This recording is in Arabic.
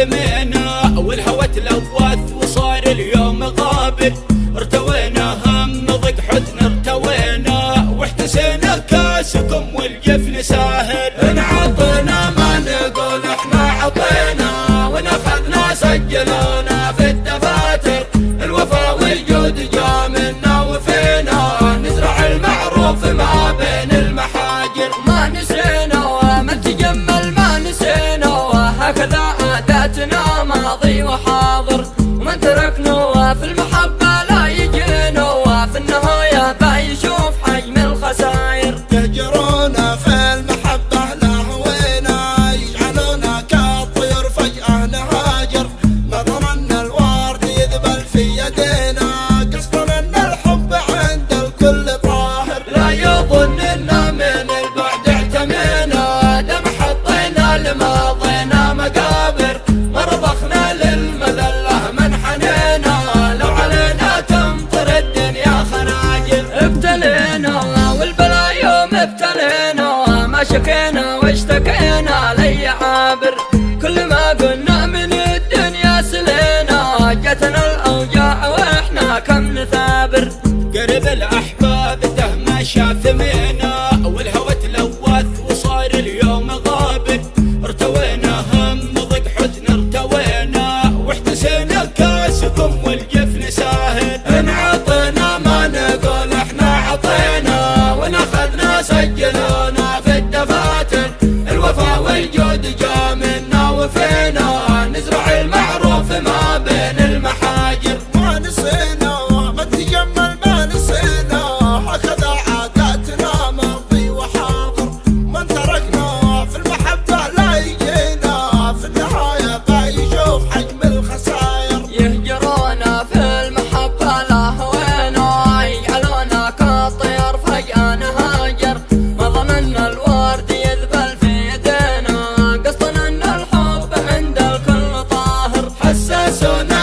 ثمينا والهوى تلوث وصار اليوم غابر. ارتوينا هم ضيق حزن ارتوينا واحتسينا كاسكم والجفن ساهر. انعطينا ما نقول احنا عطينا ونفذنا سجلونا في الدفاتر. الوفا والجود جا منا وفينا نزرع المعروف ما بين المحاجر. ما نسينا وما تجمل ما نسينا وهكذا عاداتنا ماضي وحاضر. ومن تركنا في المحبة لا يجينا وفي النهاية بيشوف حجم الخسائر. يهجرونا في المحبة لهوينا يجعلونا كالطير فجأة نهاجر. نظرا ان الورد يذبل في يدينا قصدا ان الحب عند الكل طاهر. لا يظن إنا من البعد اعتمينا دم حطينا لماضينا مقابر. مرضخنا للمذلة من حنينا لو علينا تمطر الدنيا خناجر. ابتلينا والبلا يوم ابتلينا ما شكينا واشتكينا لي عابر. كل ما قلنا من الدنيا سلينا جتنا الأوجاع واحنا كم نثابر. قرب الأحباب تهم شاثمينا والهوى تلوث وصار اليوم غابر. ارتوينا هم ضيق حزن ارتوينا واحتسينا كاسكم والجفن ساهر. انعطينا ما نقول احنا عطينا ونفذنا سجلونا في الدفاتر. الوفا والجود جا منا وفينا نزرع المعروف ما بين المحاجر. ما نسينا وما تجمل ما نسينا هكذا عاداتنا ماضي وحاضر. من تركنا في المحبة لا يجينا في النهاية بيشوف حجم الخسائر. يهجرونا في المحبة لا هوينا يجعلونا كالطير فجأة نهاجر. ما ظننا الورد يذبل في يدينا قصدا ان الحب عند الكل طاهر. حسسونا